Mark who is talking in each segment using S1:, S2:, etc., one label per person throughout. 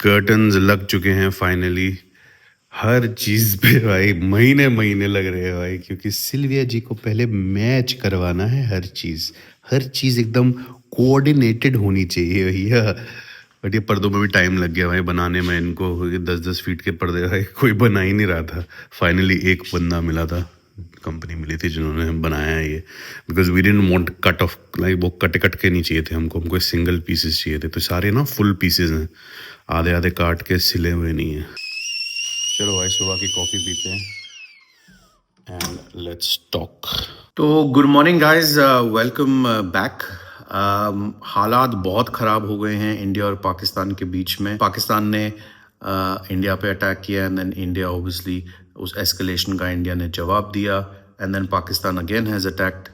S1: Curtains लग चुके हैं फाइनली। हर चीज़ पे भाई महीने महीने लग रहे हैं भाई, क्योंकि सिल्विया जी को पहले मैच करवाना है। हर चीज़ एकदम कोऑर्डिनेटेड होनी चाहिए भैया। बट ये पर्दों में भी टाइम लग गया भाई बनाने में। इनको 10-10 फीट के पर्दे भाई कोई बना ही नहीं रहा था। फाइनली एक बंदा मिला था, कंपनी मिली थी जिन्होंने बनाया है ये। Because we didn't want cut off, like वो कट कट के नहीं चाहिए थे हमको सिंगल पीसेस चाहिए थे। तो सारे ना फुल पीसेस हैं, आधे आधे काट के सिले हुए नहीं है। चलो भाई सुबह की कॉफ़ी पीते हैं एंड लेट्स टॉक। तो good morning guys, welcome back. हालात बहुत ख़राब हो गए हैं इंडिया और पाकिस्तान के बीच में। पाकिस्तान ने इंडिया पे अटैक किया एंड देन इंडिया ऑब्वियसली उस एस्केलेशन का इंडिया ने जवाब दिया and then Pakistan again has attacked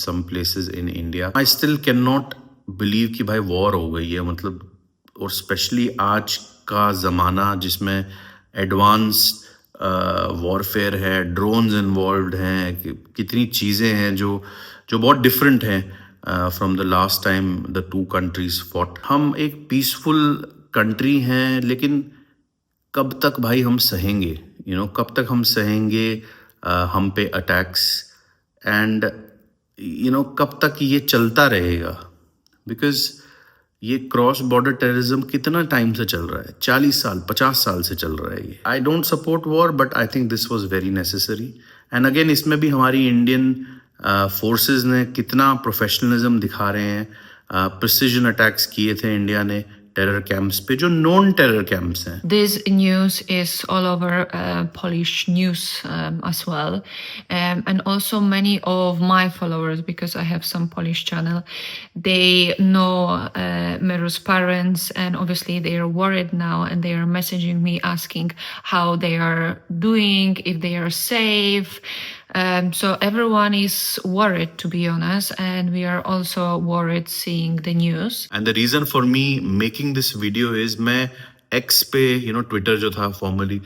S1: some places in India. I still can not believe कि भाई वॉर हो गई है, मतलब, और स्पेशली आज का ज़माना जिसमें एडवांस्ड वॉरफेयर है, ड्रोन्स इन्वॉल्व हैं, कितनी चीज़ें हैं जो जो बहुत डिफरेंट हैं from the last time the two countries fought. हम एक पीसफुल कंट्री हैं, लेकिन कब तक भाई हम सहेंगे? कब तक हम सहेंगे हम पे अटैक्स? एंड कब तक ये चलता रहेगा? बिकॉज ये क्रॉस बॉर्डर टेररिज्म कितना टाइम से चल रहा है? 40 साल 50 साल से चल रहा है ये। I don't support war, but I think this was very necessary. And again इसमें भी हमारी इंडियन फोर्सेस ने कितना प्रोफेशनलिज्म दिखा रहे हैं। प्रिसिजन अटैक्स किए थे इंडिया ने टेरर कैंप्स पे, जो नॉन टेरर कैंप्स हैं।
S2: This news is all over Polish news as well, and also many of my followers, because I have some Polish channel, they know Meru's parents, and obviously they are worried now, and they are messaging me asking how they are doing, if they are safe. So everyone is worried, to be honest, and we are also worried seeing the news.
S1: And the reason for me making this video is मैं X पे Twitter जो था formerly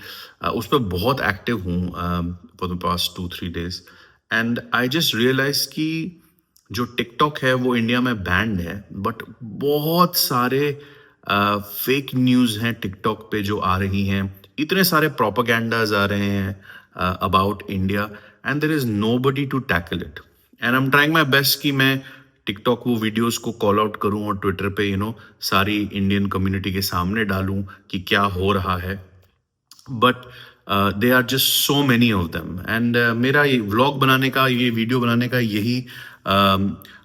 S1: उस पर बहुत active हूँ for the past 2-3 days। And I just realize कि जो टिकटॉक है वो इंडिया में बैंड है, बट बहुत सारे फेक न्यूज़ हैं टिकटॉक पे जो आ रही हैं। इतने सारे प्रोपागेंडाज आ रहे हैं about India, and there is nobody to tackle it. And I am trying my best कि मैं टिकटॉक वो वीडियोस को कॉल आउट करूं और ट्विटर पे सारी इंडियन कम्युनिटी के सामने डालूं कि क्या हो रहा है। But they are just so many of them. And मेरा ये व्लॉग बनाने का, ये वीडियो बनाने का यही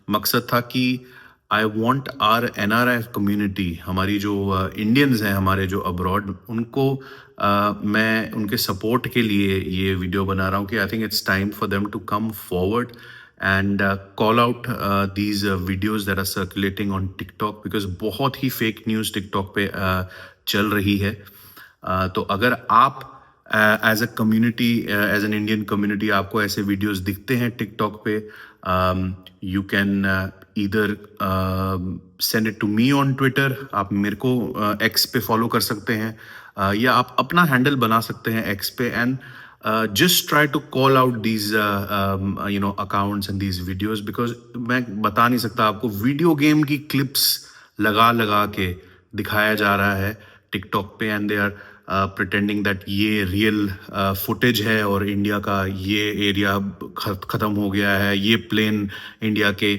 S1: मकसद था कि I want our NRI community, हमारी जो इंडियंस हैं हमारे जो अब्रॉड, उनको मैं उनके सपोर्ट के लिए ये वीडियो बना रहा हूँ कि I think it's time for them to come forward and call out these videos that are circulating on TikTok, because बहुत ही fake news TikTok पे चल रही है। तो अगर आप as a community, as an Indian community, आपको ऐसे वीडियोस दिखते हैं टिकटॉक पे, you can either send it to me on Twitter. आप मेरे को एक्स पे फॉलो कर सकते हैं, या आप अपना हैंडल बना सकते हैं एक्स पे, and just try to call out these accounts and these videos, because मैं बता नहीं सकता आपको, वीडियो गेम की क्लिप्स लगा लगा के दिखाया जा रहा है टिकटॉक पे, and they are pretending that ये रियल फुटेज है और इंडिया का ये एरिया ख़त्म हो गया है, ये प्लेन इंडिया के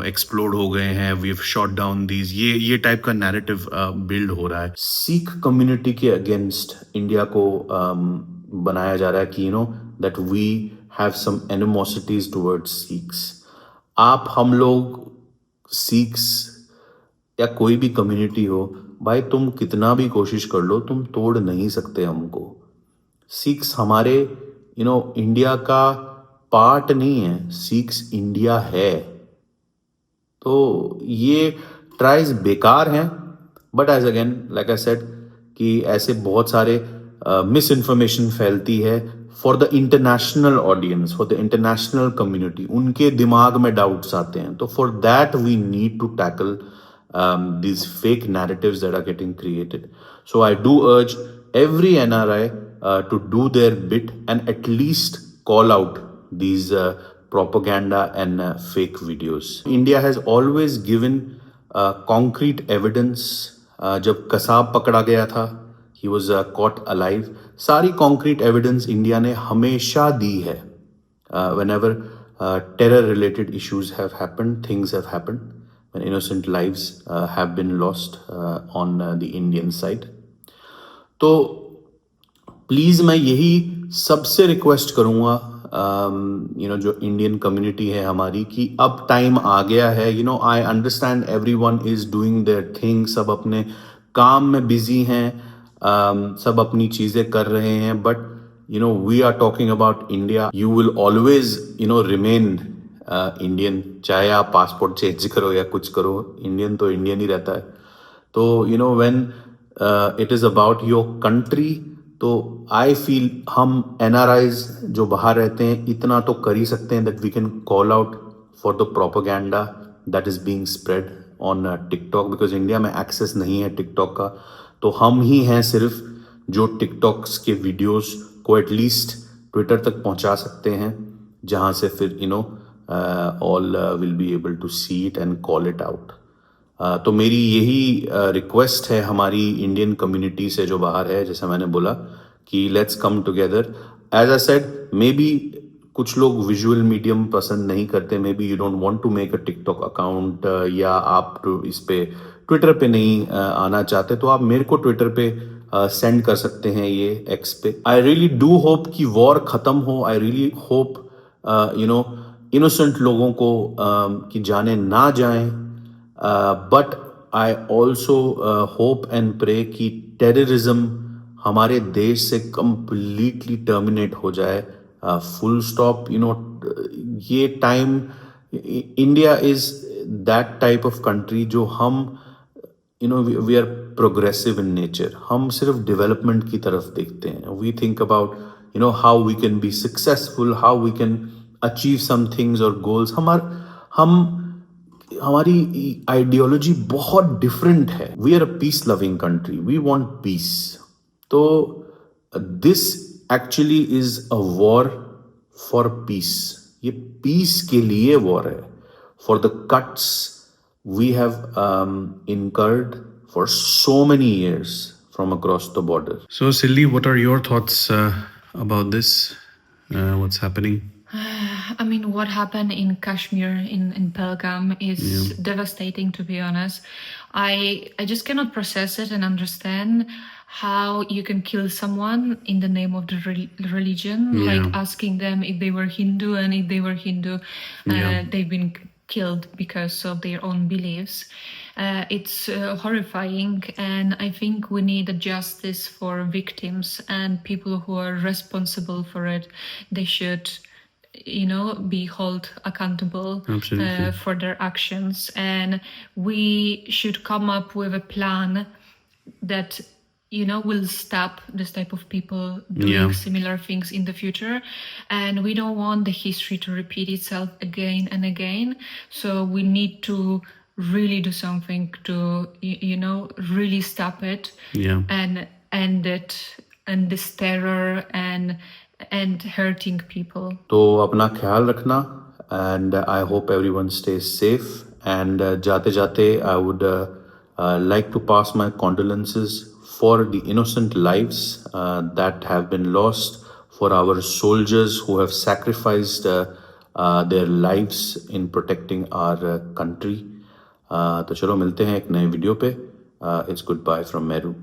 S1: एक्सप्लोड हो गए हैं, we have shot down these, ये टाइप का नैरेटिव बिल्ड हो रहा है। सिख कम्युनिटी के अगेंस्ट इंडिया को बनाया जा रहा है कि that we have some animosities towards Sikhs. आप, हम लोग, सिख्स या कोई भी कम्युनिटी हो भाई, तुम कितना भी कोशिश कर लो, तुम तोड़ नहीं सकते हमको। सिख्स हमारे इंडिया का पार्ट नहीं है, सिख्स इंडिया है। तो ये ट्राइज बेकार हैं, but as again like I said कि ऐसे बहुत सारे मिस इन्फॉर्मेशन फैलती है for the international audience, for the international community, उनके दिमाग में डाउट्स आते हैं। तो for that we need to tackle these fake narratives that are getting created. So I do urge every NRI to do their bit and at least call out these propaganda and fake videos. India has always given concrete evidence जब कसाब पकड़ा गया था, he was caught alive. सारी concrete evidence India ने हमेशा दी है। whenever terror related issues have happened, things have happened, when innocent lives have been lost on the Indian side. तो please मैं यही सबसे रिक्वेस्ट करूँगा, जो इंडियन कम्युनिटी है हमारी, कि अब टाइम आ गया है। I understand everyone is doing there thing, सब अपने काम में बिजी हैं, सब अपनी चीज़ें कर रहे हैं, but we are talking about India. You will always remain Indian, चाहे आप पासपोर्ट चेंज करो या कुछ करो, इंडियन तो इंडियन ही रहता है। तो when it is about your country, तो आई फील हम एनआरआईज जो बाहर रहते हैं इतना तो कर ही सकते हैं, that we can call out for the propaganda that is being spread on TikTok, because India में एक्सेस नहीं है टिकटॉक का। तो हम ही हैं सिर्फ जो टिकटॉक्स के वीडियोस को एटलीस्ट ट्विटर तक पहुंचा सकते हैं, जहां से फिर all will be able to see it and call it out. तो मेरी यही रिक्वेस्ट है हमारी इंडियन कम्युनिटी से जो बाहर है, जैसा मैंने बोला कि let's come together. As I said, maybe कुछ लोग विजुअल मीडियम पसंद नहीं करते, maybe you don't want to make a TikTok account, या आप इस पे ट्विटर पे नहीं आना चाहते, तो आप मेरे को ट्विटर पे सेंड कर सकते हैं, ये एक्स पे। आई रियली डू होप कि वॉर खत्म हो। आई रियली होप इनोसेंट लोगों को की जाने ना जाएं, but I also hope and pray कि टेररिज्म हमारे देश से कंप्लीटली टर्मिनेट हो जाए, फुल स्टॉप। ये time, India is that type of country जो हम we are progressive in nature, हम सिर्फ डेवलपमेंट की तरफ देखते हैं। We think about how we can be successful, how we can achieve some things और गोल्स। हमारी आइडियोलॉजी बहुत डिफरेंट है। We are a peace loving country, we want peace. तो this actually is a war for peace. ये peace के लिए war है, for the cuts we have incurred for so many years from across the border. So, Silly, what are your thoughts about this? What's happening?
S2: I mean, what happened in Kashmir, in Pahalgam, is devastating, to be honest. I just cannot process it and understand how you can kill someone in the name of the religion, like asking them if they were Hindu, and if they were Hindu, they've been killed because of their own beliefs. It's horrifying, and I think we need a justice for victims and people who are responsible for it. They should be held accountable for their actions, and we should come up with a plan that will stop this type of people doing similar things in the future. And we don't want the history to repeat itself again and again, so we need to really do something to really stop it, and end it, and this terror and hurting people.
S1: तो अपना ख्याल रखना, and I hope everyone stays safe. And जाते जाते I would like to pass my condolences for the innocent lives that have been lost, for our soldiers who have sacrificed their lives in protecting our country. तो चलो मिलते हैं एक नए video पे. It's goodbye from Meru.